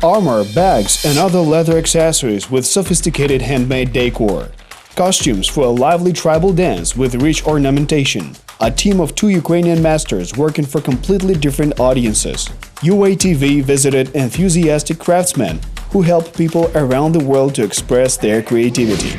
armor, bags, and other leather accessories with sophisticated handmade decor. Costumes for a lively tribal dance with rich ornamentation. A team of 2 Ukrainian masters working for completely different audiences. UATV visited enthusiastic craftsmen who help people around the world to express their creativity.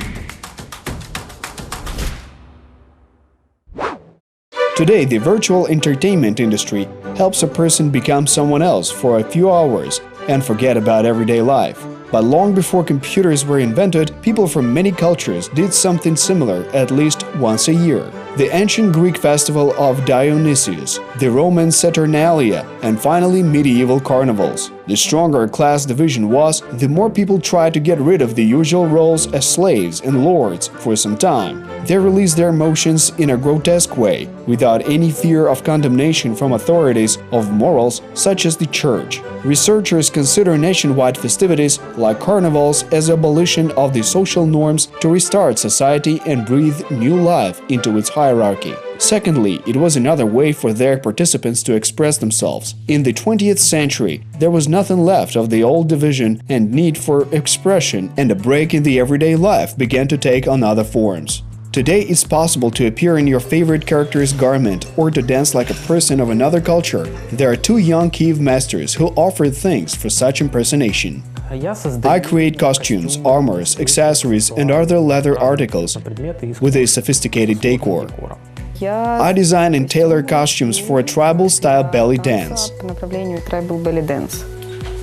Today, the virtual entertainment industry helps a person become someone else for a few hours and forget about everyday life. But long before computers were invented, people from many cultures did something similar at least once a year. The ancient Greek festival of Dionysius, the Roman Saturnalia, and finally medieval carnivals. The stronger class division was, the more people tried to get rid of the usual roles as slaves and lords for some time. They released their emotions in a grotesque way, without any fear of condemnation from authorities of morals such as the church. Researchers consider nationwide festivities like carnivals as abolition of the social norms to restart society and breathe new life into its hierarchy. Secondly, it was another way for their participants to express themselves. In the 20th century, there was nothing left of the old division and need for expression, and a break in the everyday life began to take on other forms. Today, it's possible to appear in your favorite character's garment or to dance like a person of another culture. There are 2 young Kyiv masters who offer things for such impersonation. I create costumes, armors, accessories, and other leather articles with a sophisticated decor. I design and tailor costumes for a tribal-style belly dance.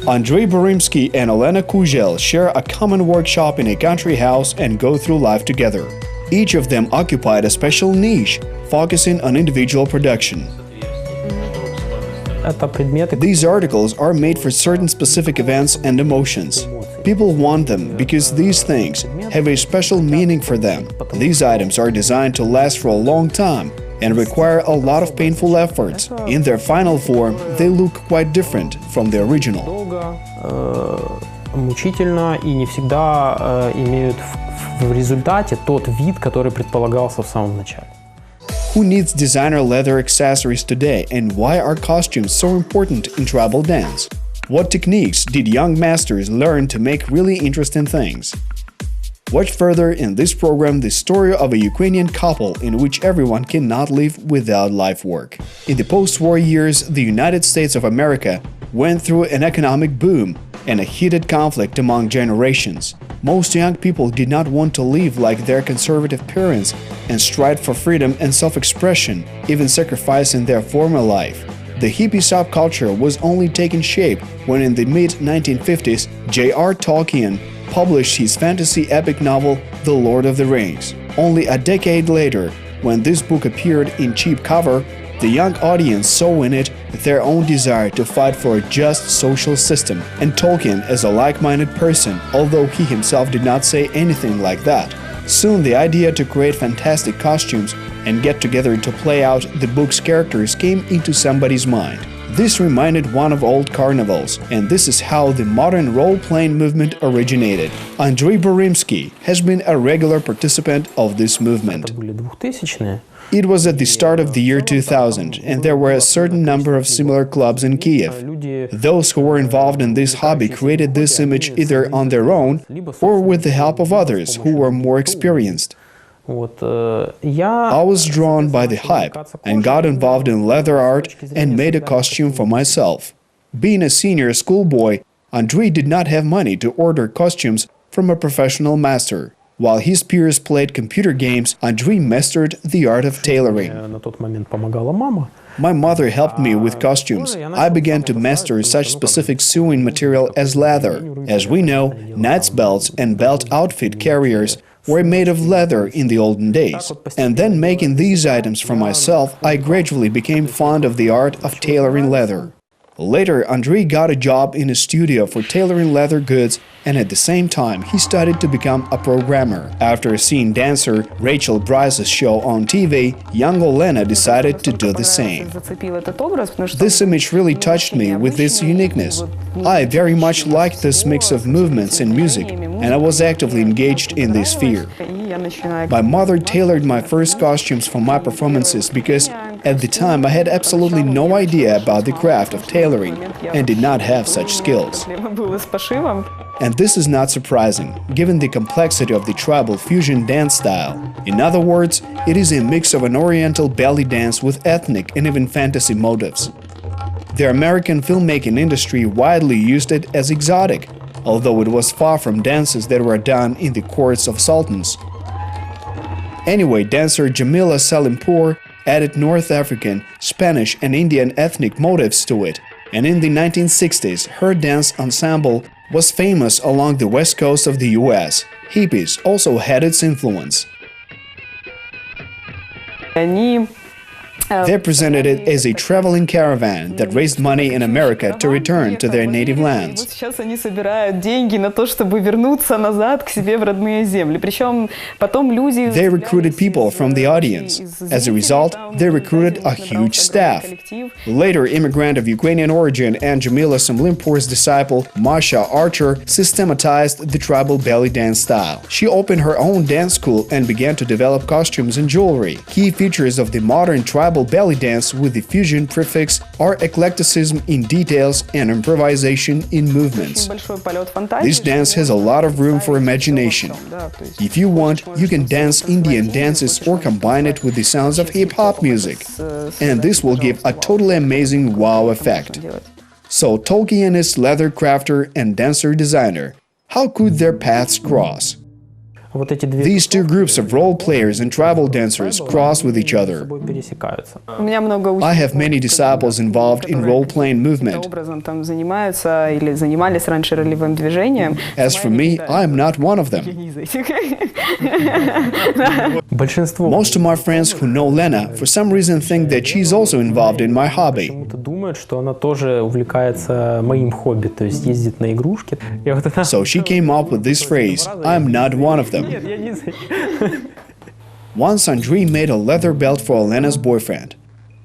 Andrei Borimsky and Olena Kuzel share a common workshop in a country house and go through life together. Each of them occupied a special niche, focusing on individual production. These articles are made for certain specific events and emotions. People want them because these things have a special meaning for them. These items are designed to last for a long time and require a lot of painful efforts. In their final form, they look quite different from the original. Мучительно и не всегда имеют в результате тот вид, который предполагался в самом начале. Who needs designer leather accessories today, and why are costumes so important in tribal dance? What techniques did young masters learn to make really interesting things? Watch further in this program the story of a Ukrainian couple in which everyone cannot live without life work. In the post-war years, the United States of America went through an economic boom and a heated conflict among generations. Most young people did not want to live like their conservative parents and strive for freedom and self-expression, even sacrificing their former life. The hippie subculture was only taking shape when in the mid-1950s J.R. Tolkien published his fantasy epic novel The Lord of the Rings. Only a decade later, when this book appeared in cheap cover, the young audience saw in it their own desire to fight for a just social system, and Tolkien as a like-minded person, although he himself did not say anything like that. Soon the idea to create fantastic costumes and get together to play out the book's characters came into somebody's mind. This reminded one of old carnivals, and this is how the modern role-playing movement originated. Andrei Borimsky has been a regular participant of this movement. It was at the start of the year 2000, and there were a certain number of similar clubs in Kyiv. Those who were involved in this hobby created this image either on their own or with the help of others who were more experienced. I was drawn by the hype and got involved in leather art and made a costume for myself. Being a senior schoolboy, Andrei did not have money to order costumes from a professional master. While his peers played computer games, Andrei mastered the art of tailoring. My mother helped me with costumes. I began to master such specific sewing material as leather. As we know, knight's belts and belt outfit carriers were made of leather in the olden days. And then making these items for myself, I gradually became fond of the art of tailoring leather. Later, Andrei got a job in a studio for tailoring leather goods, and at the same time, he studied to become a programmer. After seeing dancer Rachel Bryce's show on TV, young Olena decided to do the same. This image really touched me with its uniqueness. I very much liked this mix of movements and music, and I was actively engaged in this sphere. My mother tailored my first costumes for my performances because at the time I had absolutely no idea about the craft of tailoring and did not have such skills. And this is not surprising, given the complexity of the tribal fusion dance style. In other words, it is a mix of an oriental belly dance with ethnic and even fantasy motifs. The American filmmaking industry widely used it as exotic, although it was far from dances that were done in the courts of sultans. Anyway, dancer Jamila Salimpour added North African, Spanish and Indian ethnic motifs to it, and in the 1960s her dance ensemble was famous along the west coast of the US. Hippies also had its influence. They presented it as a traveling caravan that raised money in America to return to their native lands. They recruited people from the audience. As a result, they recruited a huge staff. Later, immigrant of Ukrainian origin and Jamila Salimpour's disciple, Masha Archer, systematized the tribal belly dance style. She opened her own dance school and began to develop costumes and jewelry. Key features of the modern tribal belly dance with the fusion prefix are eclecticism in details and improvisation in movements. This dance has a lot of room for imagination. If you want, you can dance Indian dances or combine it with the sounds of hip-hop music, and this will give a totally amazing wow effect. So Tolkienist, leather crafter and dancer designer, how could their paths cross? These two groups of role players and tribal dancers cross with each other. I have many disciples involved in role-playing movement. As for me, I am not one of them. Most of my friends who know Lena for some reason think that she's also involved in my hobby. So she came up with this phrase, "I'm not one of them." Once Andrei made a leather belt for Olena's boyfriend.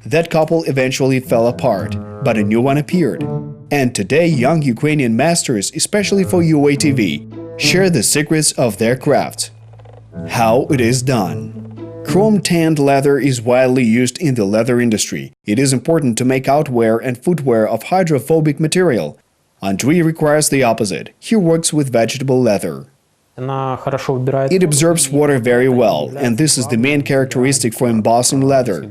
That couple eventually fell apart, but a new one appeared. And today young Ukrainian masters, especially for UATV, share the secrets of their craft. How it is done. Chrome-tanned leather is widely used in the leather industry. It is important to make outwear and footwear of hydrophobic material. Andrei requires the opposite. He works with vegetable leather. It absorbs water very well, and this is the main characteristic for embossing leather.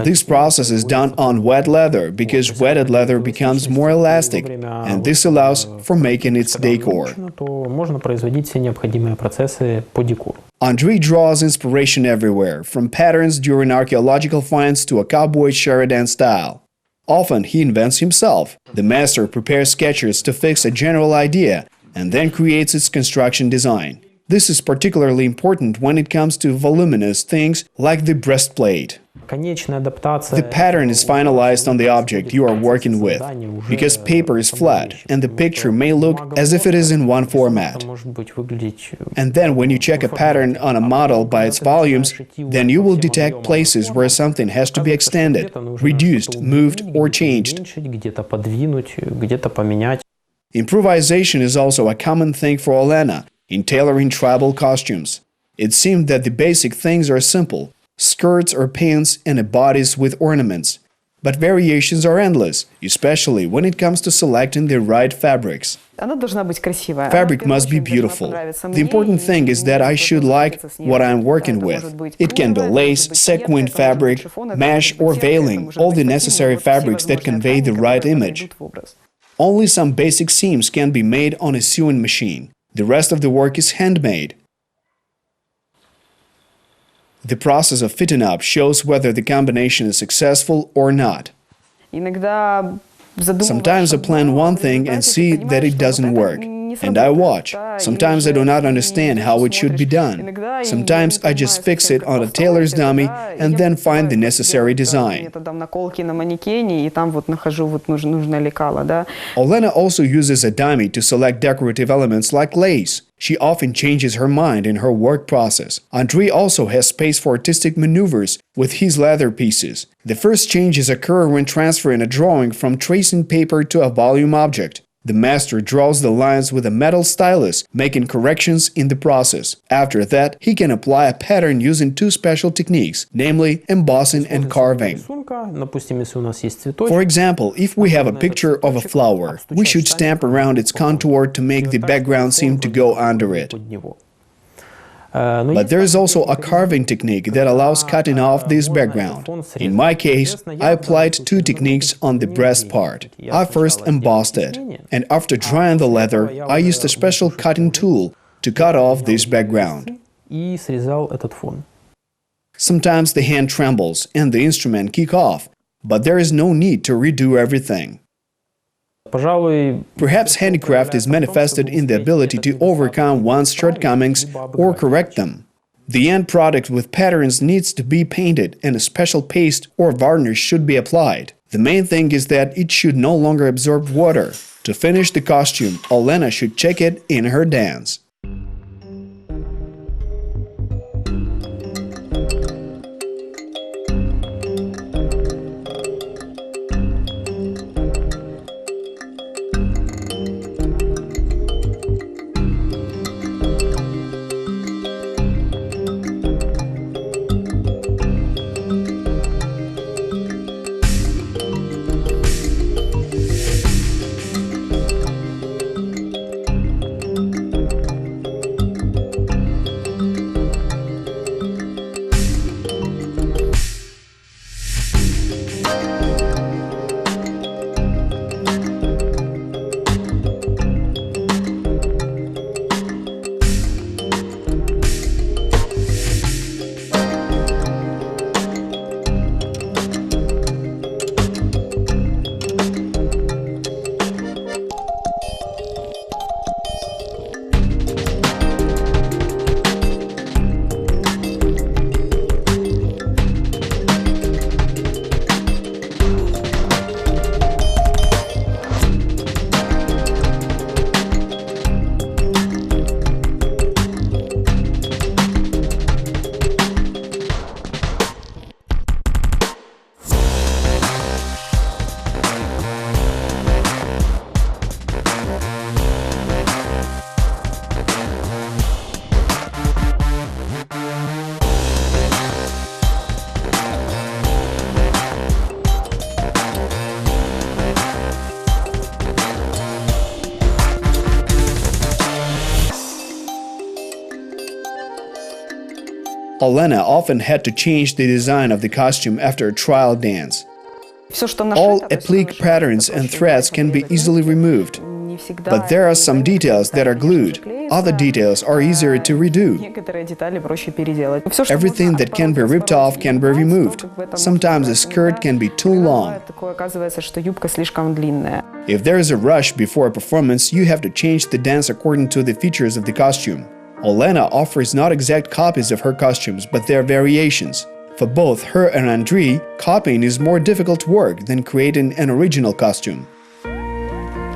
This process is done on wet leather because wetted leather becomes more elastic, and this allows for making its decor. Andrei draws inspiration everywhere, from patterns during archaeological finds to a cowboy Sheridan style. Often he invents himself. The master prepares sketches to fix a general idea and then creates its construction design. This is particularly important when it comes to voluminous things like the breastplate. The pattern is finalized on the object you are working with, because paper is flat and the picture may look as if it is in one format. And then when you check a pattern on a model by its volumes, then you will detect places where something has to be extended, reduced, moved, or changed. Improvisation is also a common thing for Olena in tailoring tribal costumes. It seemed that the basic things are simple: skirts or pants and bodice with ornaments. But variations are endless, especially when it comes to selecting the right fabrics. Fabric must be beautiful. The important thing is that I should like what I'm working with. It can be lace, sequin fabric, mesh or veiling, all the necessary fabrics that convey the right image. Only some basic seams can be made on a sewing machine. The rest of the work is handmade. The process of fitting up shows whether the combination is successful or not. Sometimes I plan one thing and see that it doesn't work, and I watch. Sometimes I do not understand how it should be done. Sometimes I just fix it on a tailor's dummy and then find the necessary design. Olena also uses a dummy to select decorative elements like lace. She often changes her mind in her work process. Andrei also has space for artistic maneuvers with his leather pieces. The first changes occur when transferring a drawing from tracing paper to a volume object. The master draws the lines with a metal stylus, making corrections in the process. After that, he can apply a pattern using two special techniques, namely embossing and carving. For example, if we have a picture of a flower, we should stamp around its contour to make the background seem to go under it. But there is also a carving technique that allows cutting off this background. In my case, I applied two techniques on the breast part. I first embossed it, and after drying the leather, I used a special cutting tool to cut off this background. Sometimes the hand trembles and the instrument kicks off, but there is no need to redo everything. Perhaps handicraft is manifested in the ability to overcome one's shortcomings or correct them. The end product with patterns needs to be painted and a special paste or varnish should be applied. The main thing is that it should no longer absorb water. To finish the costume, Olena should check it in her dance. Olena often had to change the design of the costume after a trial dance. All applique patterns and threads can be easily removed, but there are some details that are glued. Other details are easier to redo. Everything that can be ripped off can be removed. Sometimes a skirt can be too long. If there is a rush before a performance, you have to change the dance according to the features of the costume. Olena offers not exact copies of her costumes, but their variations. For both her and Andriy, copying is more difficult work than creating an original costume.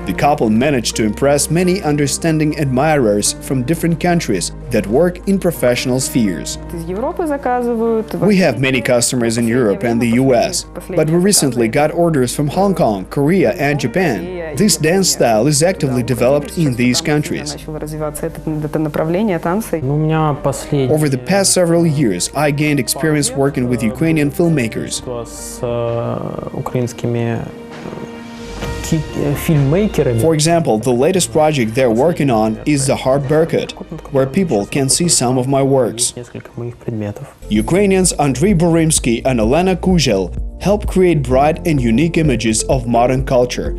The couple managed to impress many understanding admirers from different countries that work in professional spheres. We have many customers in Europe and the US, but we recently got orders from Hong Kong, Korea and Japan. This dance style is actively developed in these countries. Over the past several years, I gained experience working with Ukrainian filmmakers. For example, the latest project they're working on is the Hard Berkut, where people can see some of my works. Ukrainians Andriy Burimsky and Olena Kuzel help create bright and unique images of modern culture.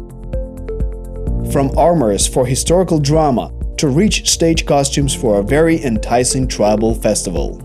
From armors for historical drama to rich stage costumes for a very enticing tribal festival.